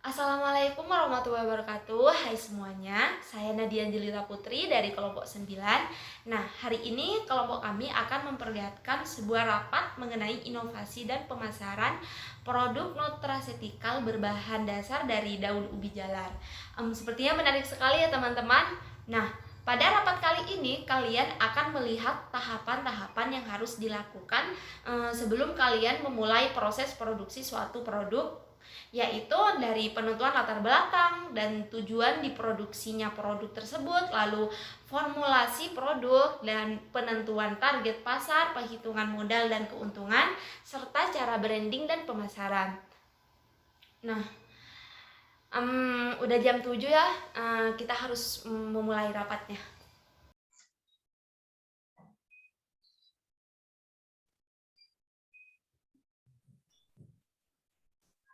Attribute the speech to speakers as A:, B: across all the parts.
A: Assalamualaikum warahmatullahi wabarakatuh. Hai semuanya, saya Nadia Angelita Putri dari kelompok 9. Nah, hari ini kelompok kami akan memperlihatkan sebuah rapat mengenai inovasi dan pemasaran produk nutraceutical berbahan dasar dari daun ubi jalar. Sepertinya menarik sekali ya teman-teman. Nah, pada rapat kali ini kalian akan melihat tahapan-tahapan yang harus dilakukan sebelum kalian memulai proses produksi suatu produk, yaitu dari penentuan latar belakang dan tujuan diproduksinya produk tersebut, lalu formulasi produk dan penentuan target pasar, perhitungan modal dan keuntungan, serta cara branding dan pemasaran. Nah, udah jam 7 ya, kita harus memulai rapatnya.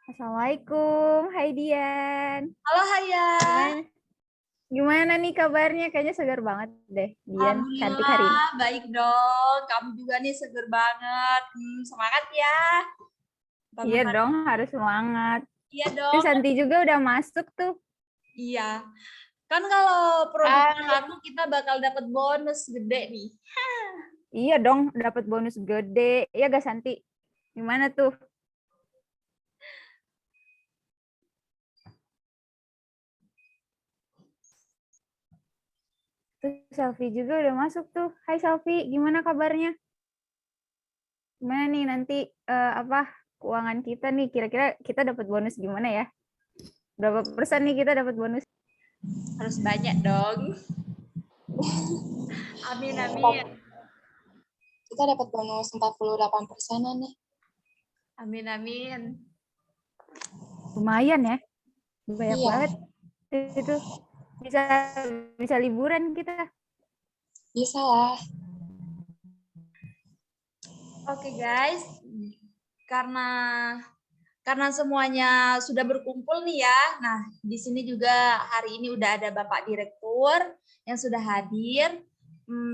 B: Assalamualaikum, hai Dian.
A: Halo Haya.
B: Gimana? Gimana nih kabarnya? Kayaknya segar banget deh, Dian. Cantik hari ini.
A: Alhamdulillah, baik dong. Kamu juga nih seger banget. Semangat ya,
B: Iya
A: teman-teman.
B: dong, harus semangat.
A: Iya
B: Terus
A: dong.
B: Santi juga udah masuk tuh.
A: Iya. Kan kalau produk
B: Ah,
A: terbaru kita bakal dapat bonus gede nih.
B: iya dong, dapat bonus gede. Iya gak Santi? Gimana tuh? Tuh Selfie juga udah masuk tuh. Hai Selfie, gimana kabarnya? Gimana nih nanti apa keuangan kita nih? Kira-kira kita dapat bonus gimana ya? Berapa persen nih kita dapat bonus?
A: Harus banyak dong. Amin, amin.
C: Kita dapat bonus 48%-an nih.
A: Amin, amin.
B: Lumayan ya. Banyak
C: Iya.
B: banget itu. Bisa bisa liburan kita.
C: Bisa lah.
A: Oke guys, karena semuanya sudah berkumpul nih ya. Nah, di sini juga hari ini udah ada Bapak Direktur yang sudah hadir.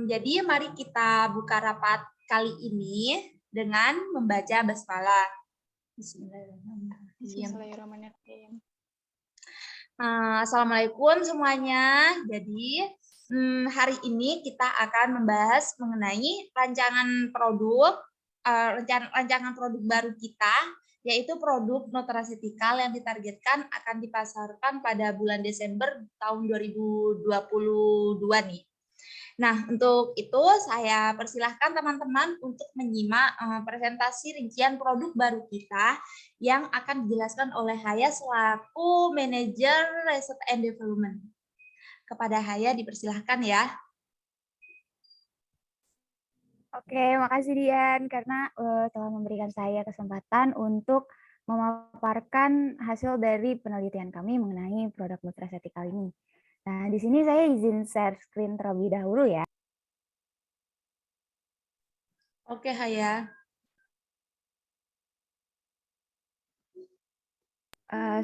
A: Jadi mari kita buka rapat kali ini dengan membaca basmalah. Bismillahirrahmanirrahim. Assalamualaikum semuanya. Jadi hari ini kita akan membahas mengenai rancangan produk baru kita, yaitu produk nutraceutical yang ditargetkan akan dipasarkan pada bulan Desember tahun 2022 nih. Nah, untuk itu saya persilahkan teman-teman untuk menyimak presentasi rincian produk baru kita yang akan dijelaskan oleh Haya selaku Manajer Research and Development. Kepada Haya dipersilahkan ya.
B: Oke, makasih Dian karena telah memberikan saya kesempatan untuk memaparkan hasil dari penelitian kami mengenai produk nutraceutical ini. Nah, di sini saya izin share screen terlebih dahulu ya.
A: Oke, Haya.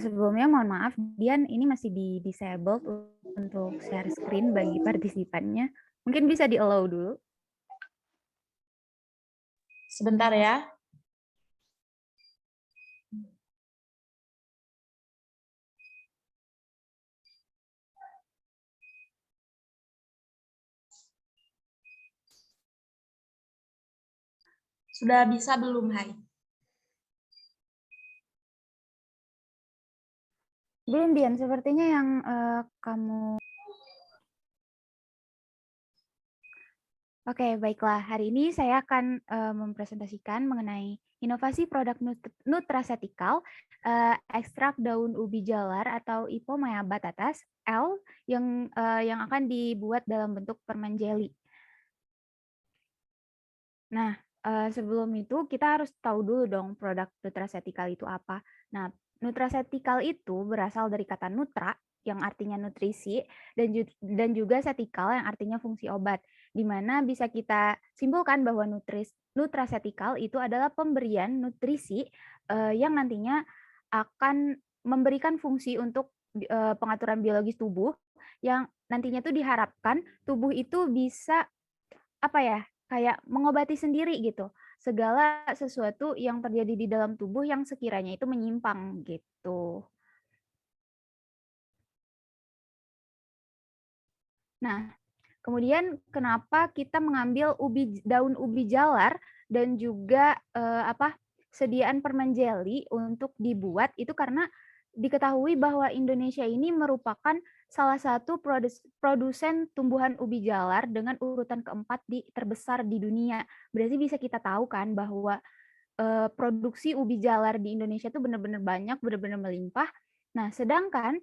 B: Sebelumnya mohon maaf, Dian ini masih di disabled untuk share screen bagi partisipannya. Mungkin bisa di-allow dulu.
A: Sebentar ya. Sudah bisa belum, Hai?
B: Belum, Dian. Sepertinya yang kamu... Oke, baiklah. Hari ini saya akan mempresentasikan mengenai inovasi produk nutraceutical ekstrak daun ubi jalar atau Ipomea batatas L yang akan dibuat dalam bentuk permen jelly. Nah, sebelum itu kita harus tahu dulu dong produk nutraceutical itu apa. Nah, nutraceutical itu berasal dari kata nutra yang artinya nutrisi dan juga ceutical yang artinya fungsi obat, di mana bisa kita simpulkan bahwa nutraceutical itu adalah pemberian nutrisi yang nantinya akan memberikan fungsi untuk pengaturan biologis tubuh yang nantinya tuh diharapkan tubuh itu bisa apa ya, kayak mengobati sendiri gitu segala sesuatu yang terjadi di dalam tubuh yang sekiranya itu menyimpang gitu. Nah, kemudian kenapa kita mengambil daun ubi jalar dan juga sediaan permen jeli untuk dibuat itu karena diketahui bahwa Indonesia ini merupakan salah satu produsen tumbuhan ubi jalar dengan urutan keempat terbesar di dunia. Berarti bisa kita tahu kan bahwa produksi ubi jalar di Indonesia itu benar-benar banyak, benar-benar melimpah. Nah, sedangkan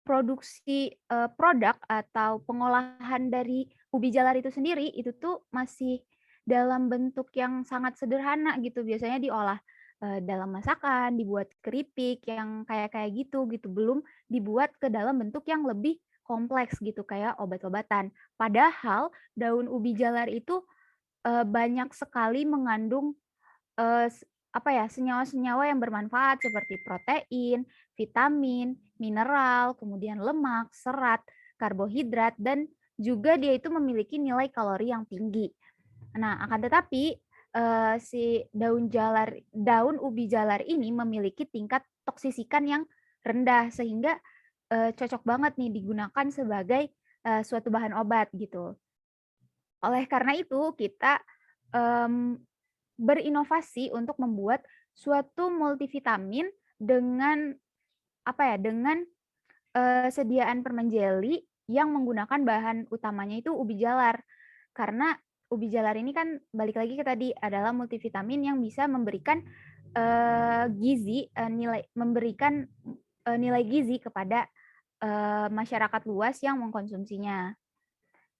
B: produksi produk atau pengolahan dari ubi jalar itu sendiri itu tuh masih dalam bentuk yang sangat sederhana gitu. Biasanya diolah dalam masakan, dibuat keripik yang kayak gitu gitu. Belum dibuat ke dalam bentuk yang lebih kompleks gitu kayak obat-obatan. Padahal daun ubi jalar itu banyak sekali mengandung senyawa-senyawa yang bermanfaat seperti protein, vitamin, mineral, kemudian lemak, serat, karbohidrat, dan juga dia itu memiliki nilai kalori yang tinggi. Nah, akan tetapi si daun ubi jalar ini memiliki tingkat toksisikan yang rendah sehingga cocok banget nih digunakan sebagai suatu bahan obat gitu. Oleh karena itu, kita berinovasi untuk membuat suatu multivitamin dengan sediaan permen jeli yang menggunakan bahan utamanya itu ubi jalar. Karena ubi jalar ini kan balik lagi ke tadi adalah multivitamin yang bisa memberikan nilai gizi kepada masyarakat luas yang mengkonsumsinya.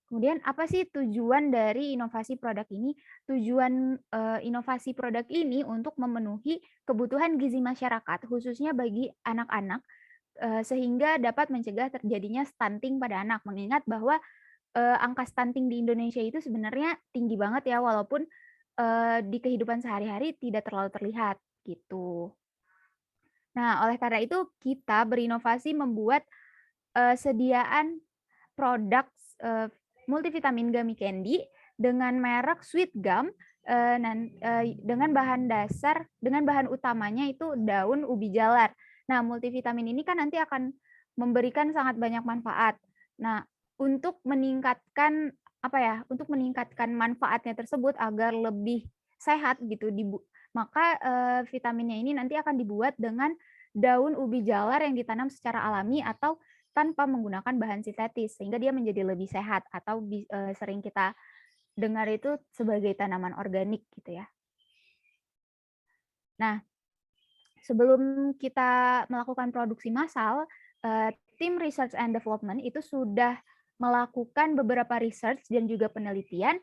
B: Kemudian apa sih tujuan dari inovasi produk ini? Tujuan inovasi produk ini untuk memenuhi kebutuhan gizi masyarakat, khususnya bagi anak-anak, sehingga dapat mencegah terjadinya stunting pada anak. Mengingat bahwa angka stunting di Indonesia itu sebenarnya tinggi banget ya, walaupun di kehidupan sehari-hari tidak terlalu terlihat gitu. Nah, oleh karena itu kita berinovasi membuat sediaan produk multivitamin gummy candy dengan merek Sweet Gum dengan bahan utamanya itu daun ubi jalar. Nah, multivitamin ini kan nanti akan memberikan sangat banyak manfaat. Nah, untuk meningkatkan manfaatnya tersebut agar lebih sehat gitu, maka vitaminnya ini nanti akan dibuat dengan daun ubi jalar yang ditanam secara alami atau tanpa menggunakan bahan sintetis sehingga dia menjadi lebih sehat atau sering kita dengar itu sebagai tanaman organik gitu ya. Nah, sebelum kita melakukan produksi massal, tim research and development itu sudah melakukan beberapa research dan juga penelitian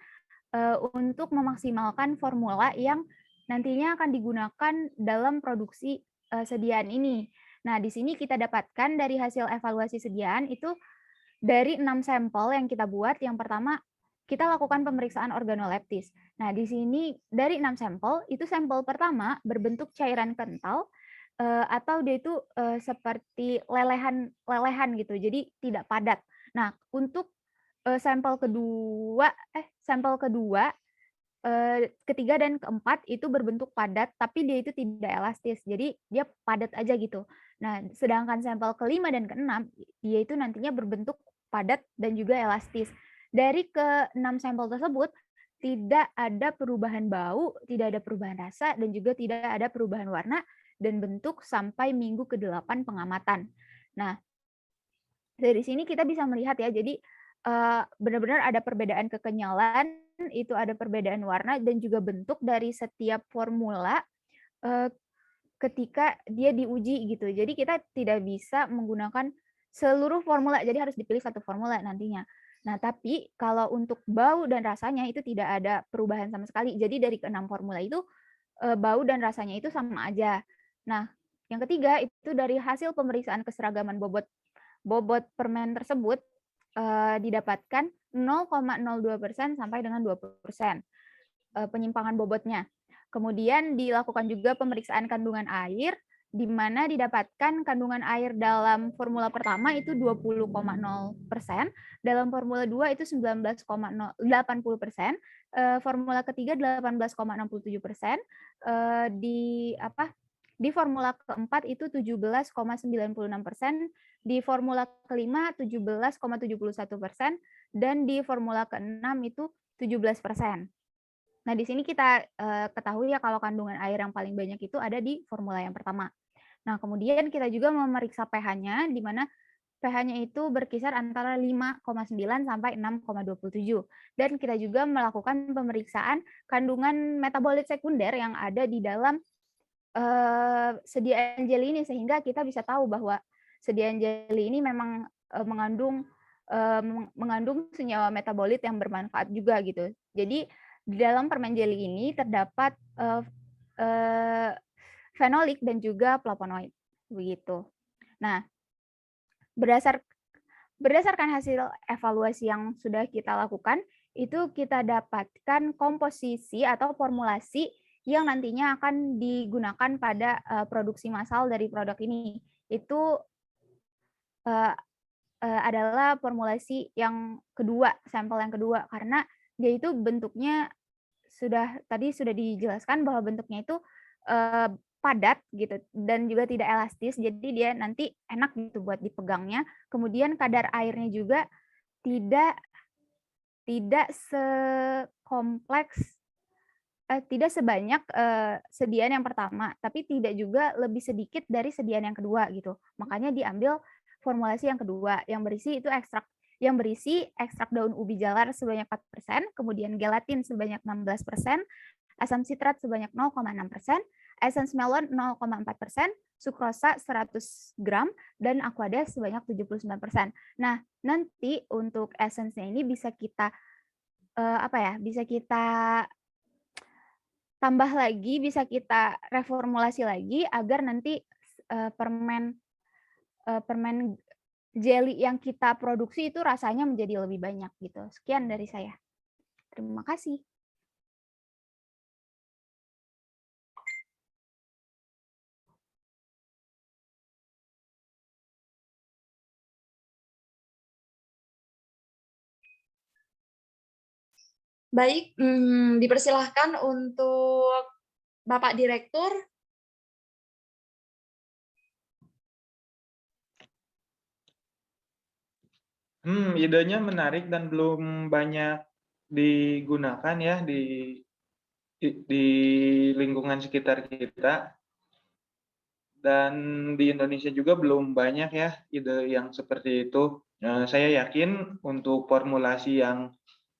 B: untuk memaksimalkan formula yang nantinya akan digunakan dalam produksi sediaan ini. Nah, di sini kita dapatkan dari hasil evaluasi sediaan itu dari 6 sampel yang kita buat. Yang pertama, kita lakukan pemeriksaan organoleptis. Nah, di sini dari 6 sampel, itu sampel pertama berbentuk cairan kental atau dia itu seperti lelehan gitu. Jadi tidak padat. Nah, untuk sampel kedua, ketiga dan keempat itu berbentuk padat, tapi dia itu tidak elastis. Jadi dia padat aja gitu. Nah, sedangkan sampel kelima dan keenam, dia itu nantinya berbentuk padat dan juga elastis. Dari ke-6 sampel tersebut, tidak ada perubahan bau, tidak ada perubahan rasa, dan juga tidak ada perubahan warna dan bentuk sampai minggu ke-8 pengamatan. Nah, dari sini kita bisa melihat ya, jadi benar-benar ada perbedaan kekenyalan, itu ada perbedaan warna dan juga bentuk dari setiap formula ketika dia diuji gitu. Jadi kita tidak bisa menggunakan seluruh formula, jadi harus dipilih satu formula nantinya. Nah, tapi kalau untuk bau dan rasanya itu tidak ada perubahan sama sekali. Jadi dari ke-6 formula itu bau dan rasanya itu sama aja. Nah, yang ketiga itu dari hasil pemeriksaan keseragaman bobot permen tersebut didapatkan 0,02% sampai dengan 20% penyimpangan bobotnya. Kemudian dilakukan juga pemeriksaan kandungan air, di mana didapatkan kandungan air dalam formula pertama itu 20,0%, dalam formula 2 itu 19,80%, formula ketiga 18,67%, Di formula keempat itu 17,96%, di formula kelima 17,71%, dan di formula keenam itu 17%. Nah, di sini kita ketahui ya kalau kandungan air yang paling banyak itu ada di formula yang pertama. Nah, kemudian kita juga memeriksa pH-nya, di mana pH-nya itu berkisar antara 5,9 sampai 6,27. Dan kita juga melakukan pemeriksaan kandungan metabolit sekunder yang ada di dalam sediaan jeli ini, sehingga kita bisa tahu bahwa sediaan jeli ini memang mengandung senyawa metabolit yang bermanfaat juga gitu. Jadi di dalam permen jeli ini terdapat fenolik dan juga flavonoid begitu. Nah, berdasarkan hasil evaluasi yang sudah kita lakukan, itu kita dapatkan komposisi atau formulasi yang nantinya akan digunakan pada produksi massal dari produk ini. Itu adalah formulasi yang kedua, sampel yang kedua, karena dia itu bentuknya tadi sudah dijelaskan bahwa bentuknya itu padat gitu dan juga tidak elastis, jadi dia nanti enak gitu buat dipegangnya. Kemudian kadar airnya juga tidak sekompleks, tidak sebanyak sediaan yang pertama, tapi tidak juga lebih sedikit dari sediaan yang kedua gitu. Makanya diambil formulasi yang kedua yang berisi ekstrak daun ubi jalar sebanyak 4%, kemudian gelatin sebanyak 16%, asam sitrat sebanyak 0,6%, essence melon 0,4%, sukrosa 100 gram, dan aqua sebanyak 79%. Nah, nanti untuk essence-nya ini bisa kita bisa kita tambah lagi, bisa kita reformulasi lagi agar nanti permen jelly yang kita produksi itu rasanya menjadi lebih banyak gitu. Sekian dari saya. Terima kasih.
A: Baik, dipersilahkan untuk Bapak Direktur.
D: Idenya menarik dan belum banyak digunakan ya di lingkungan sekitar kita. Dan di Indonesia juga belum banyak ya ide yang seperti itu. Saya yakin untuk formulasi yang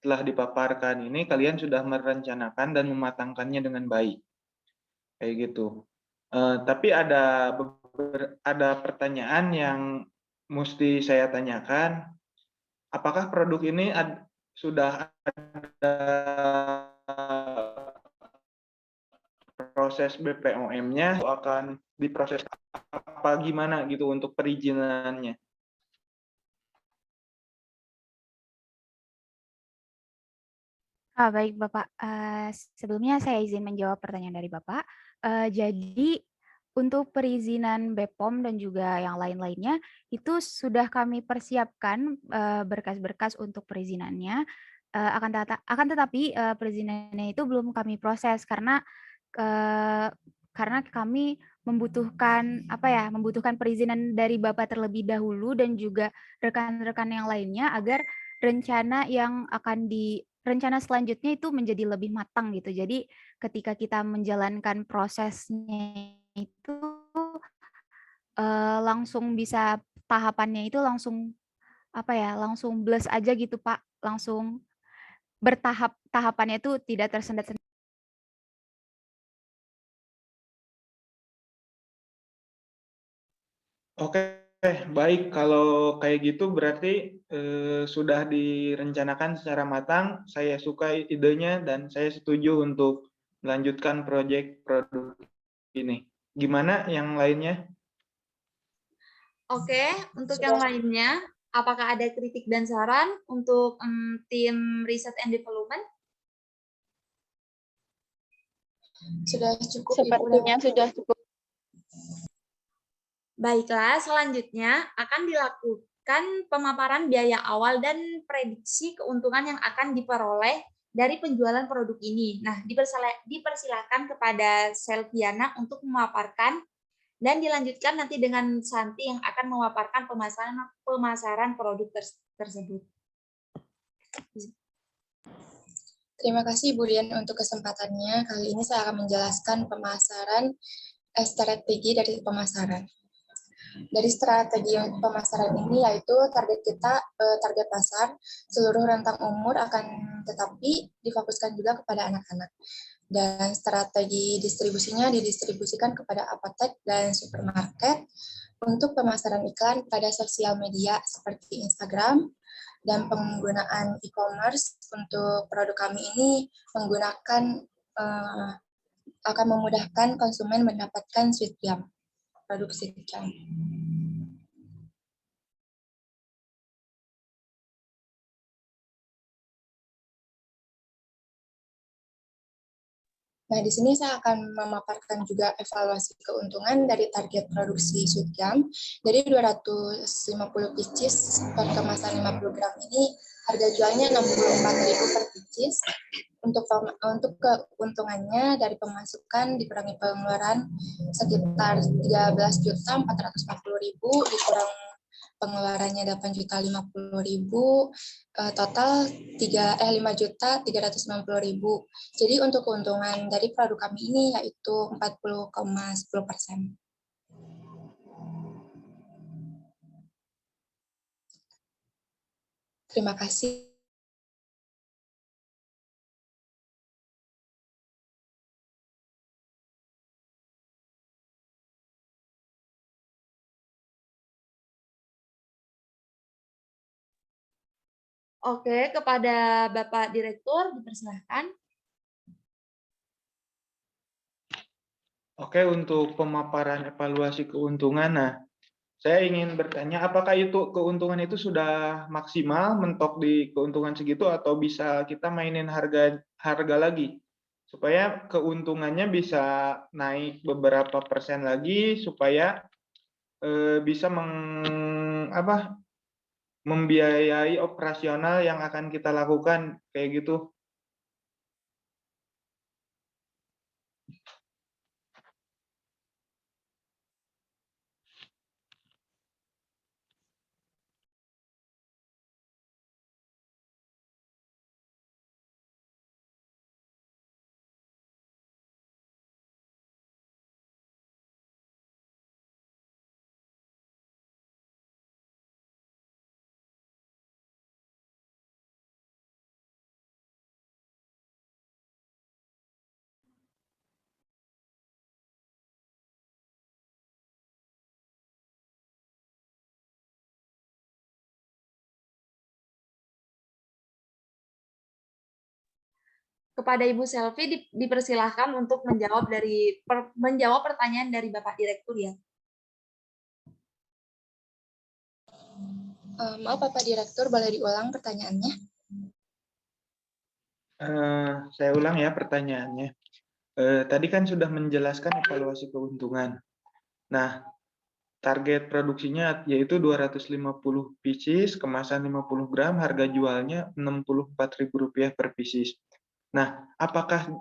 D: telah dipaparkan ini kalian sudah merencanakan dan mematangkannya dengan baik. Kayak gitu. Tapi ada pertanyaan yang mesti saya tanyakan. Apakah produk ini sudah ada proses BPOM-nya, akan diproses apa gimana gitu untuk perizinannya?
B: Baik Bapak, sebelumnya saya izin menjawab pertanyaan dari Bapak. Jadi untuk perizinan BPOM dan juga yang lain-lainnya itu sudah kami persiapkan berkas-berkas untuk perizinannya. Akan tetapi perizinannya itu belum kami proses karena kami membutuhkan perizinan dari Bapak terlebih dahulu dan juga rekan-rekan yang lainnya agar rencana selanjutnya itu menjadi lebih matang gitu. Jadi ketika kita menjalankan prosesnya itu langsung bisa tahapannya itu langsung blast aja gitu Pak, langsung tahapannya itu tidak tersendat-sendat.
D: Oke, baik. Kalau kayak gitu berarti sudah direncanakan secara matang. Saya suka idenya dan saya setuju untuk melanjutkan proyek produk ini. Gimana yang lainnya?
A: Oke, untuk yang lainnya, apakah ada kritik dan saran untuk tim Research and Development?
C: Sudah cukup.
E: Sepertinya sudah cukup.
A: Baiklah, selanjutnya akan dilakukan pemaparan biaya awal dan prediksi keuntungan yang akan diperoleh dari penjualan produk ini. Nah, dipersilakan kepada Selviana untuk memaparkan dan dilanjutkan nanti dengan Santi yang akan memaparkan pemasaran produk tersebut.
C: Terima kasih Bu Dian untuk kesempatannya. Kali ini saya akan menjelaskan strategi dari pemasaran. Dari strategi pemasaran ini yaitu target pasar seluruh rentang umur akan tetapi difokuskan juga kepada anak-anak. Dan strategi distribusinya didistribusikan kepada apotek dan supermarket. Untuk pemasaran iklan pada sosial media seperti Instagram, dan penggunaan e-commerce untuk produk kami ini akan memudahkan konsumen mendapatkan Sweet Jam, produk Sweet Jam. Nah, di sini saya akan memaparkan juga evaluasi keuntungan dari target produksi Sweet Jam. Dari 250 pieces per kemasan 50 gram ini, harga jualnya 64.000 per pieces. Untuk keuntungannya dari pemasukan dikurangi pengeluaran sekitar 13.440.000 dikurang pengeluarannya 8.050.000, total 5.390.000. Jadi untuk keuntungan dari produk kami ini yaitu 40,10%. Terima kasih.
A: Oke, kepada Bapak Direktur dipersilahkan.
D: Oke, untuk pemaparan evaluasi keuntungan, nah, saya ingin bertanya, apakah itu keuntungan itu sudah maksimal mentok di keuntungan segitu atau bisa kita mainin harga lagi supaya keuntungannya bisa naik beberapa persen lagi supaya bisa membiayai operasional yang akan kita lakukan kayak gitu.
A: Kepada Ibu Selvi dipersilahkan untuk menjawab pertanyaan dari Bapak Direktur ya.
C: Maaf Bapak Direktur, boleh diulang pertanyaannya?
D: Saya ulang ya pertanyaannya. Tadi kan sudah menjelaskan evaluasi keuntungan. Nah, target produksinya yaitu 250 pieces, kemasan 50 gram, harga jualnya Rp64.000 per pieces. Nah, apakah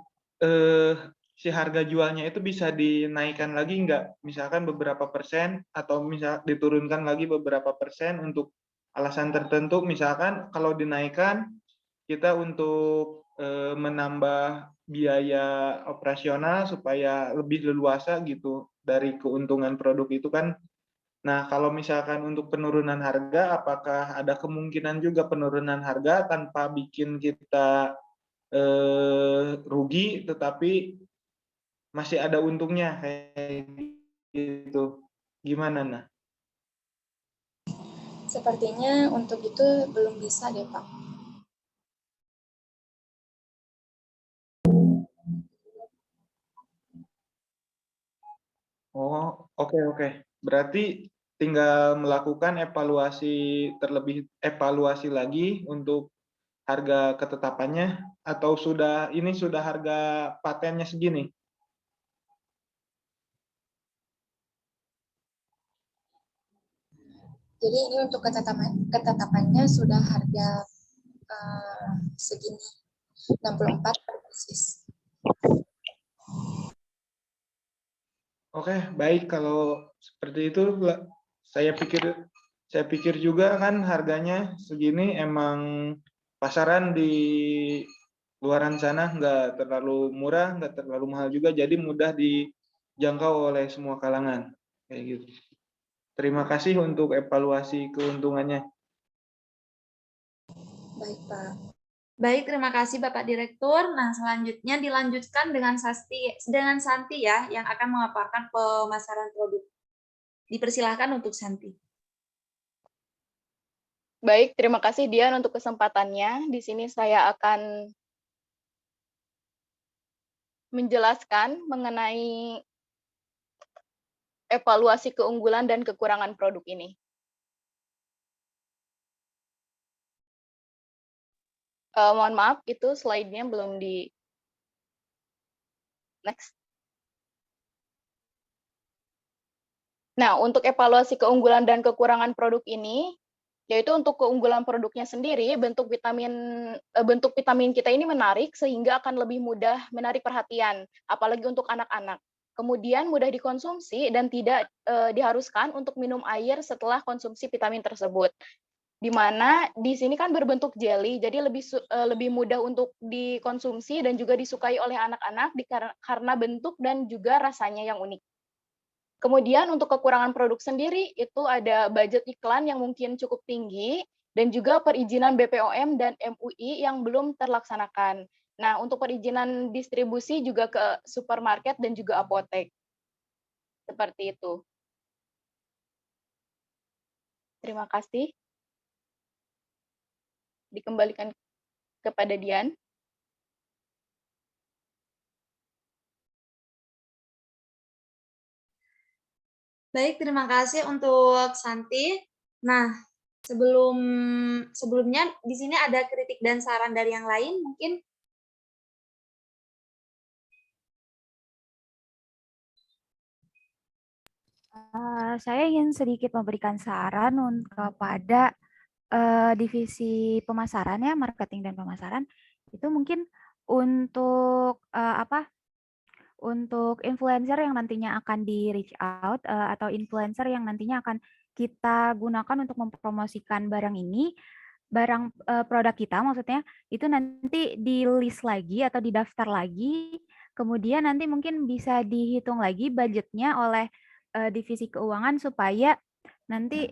D: si harga jualnya itu bisa dinaikkan lagi nggak? Misalkan beberapa persen atau diturunkan lagi beberapa persen untuk alasan tertentu. Misalkan kalau dinaikkan, kita untuk menambah biaya operasional supaya lebih leluasa gitu dari keuntungan produk itu kan. Nah, kalau misalkan untuk penurunan harga, apakah ada kemungkinan juga penurunan harga tanpa bikin kita rugi, tetapi masih ada untungnya kayak gitu. Gimana, Nah?
C: Sepertinya untuk itu belum bisa deh, Pak.
D: Oh, oke. Berarti tinggal melakukan evaluasi lagi untuk harga ketetapannya, atau ini sudah harga patennya segini?
C: Jadi ini untuk ketetapannya sudah harga segini. 64 persis.
D: Oke, baik kalau seperti itu saya pikir juga kan harganya segini emang pasaran di luaran sana nggak terlalu murah, nggak terlalu mahal juga, jadi mudah dijangkau oleh semua kalangan kayak gitu. Terima kasih untuk evaluasi keuntungannya.
C: Baik, Pak.
A: Baik, terima kasih Bapak Direktur. Nah, selanjutnya dilanjutkan dengan Santi ya, yang akan memaparkan pemasaran produk. Dipersilahkan untuk Santi.
E: Baik, terima kasih Dian untuk kesempatannya. Di sini saya akan menjelaskan mengenai evaluasi keunggulan dan kekurangan produk ini. Mohon maaf, itu slide-nya belum di next. Nah, untuk evaluasi keunggulan dan kekurangan produk ini, yaitu untuk keunggulan produknya sendiri, bentuk vitamin kita ini menarik sehingga akan lebih mudah menarik perhatian, apalagi untuk anak-anak. Kemudian mudah dikonsumsi dan tidak diharuskan untuk minum air setelah konsumsi vitamin tersebut. Di mana di sini kan berbentuk jelly, jadi lebih mudah untuk dikonsumsi dan juga disukai oleh anak-anak karena bentuk dan juga rasanya yang unik. Kemudian untuk kekurangan produk sendiri itu ada budget iklan yang mungkin cukup tinggi dan juga perizinan BPOM dan MUI yang belum terlaksanakan. Nah, untuk perizinan distribusi juga ke supermarket dan juga apotek. Seperti itu. Terima kasih. Dikembalikan kepada Dian.
A: Baik, terima kasih untuk Santi. Nah, sebelumnya di sini ada kritik dan saran dari yang lain mungkin.
B: Saya ingin sedikit memberikan saran kepada divisi pemasaran ya, marketing dan pemasaran. Itu mungkin untuk untuk influencer yang nantinya akan di reach out atau influencer yang nantinya akan kita gunakan untuk mempromosikan barang ini, produk kita maksudnya, itu nanti di list lagi atau didaftar lagi, kemudian nanti mungkin bisa dihitung lagi budgetnya oleh divisi keuangan supaya nanti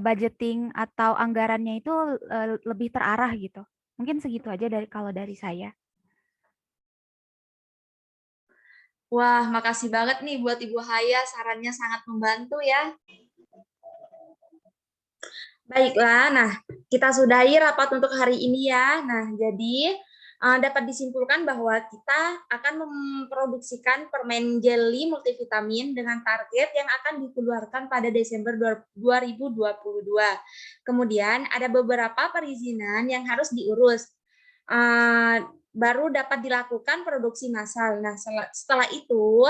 B: budgeting atau anggarannya itu lebih terarah gitu. Mungkin segitu aja kalau dari saya.
A: Wah, makasih banget nih buat Ibu Haya, sarannya sangat membantu ya. Baiklah, nah kita sudahi rapat untuk hari ini ya. Nah, jadi dapat disimpulkan bahwa kita akan memproduksikan permen jelly multivitamin dengan target yang akan dikeluarkan pada Desember 2022. Kemudian ada beberapa perizinan yang harus diurus. Baru dapat dilakukan produksi massal. Nah, setelah itu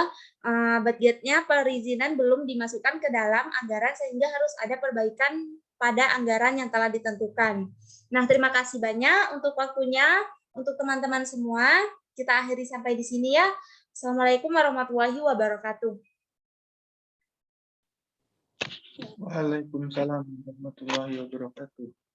A: budgetnya perizinan belum dimasukkan ke dalam anggaran sehingga harus ada perbaikan pada anggaran yang telah ditentukan. Nah, terima kasih banyak untuk waktunya. Untuk teman-teman semua, kita akhiri sampai di sini ya. Assalamualaikum warahmatullahi wabarakatuh.
D: Waalaikumsalam warahmatullahi wabarakatuh.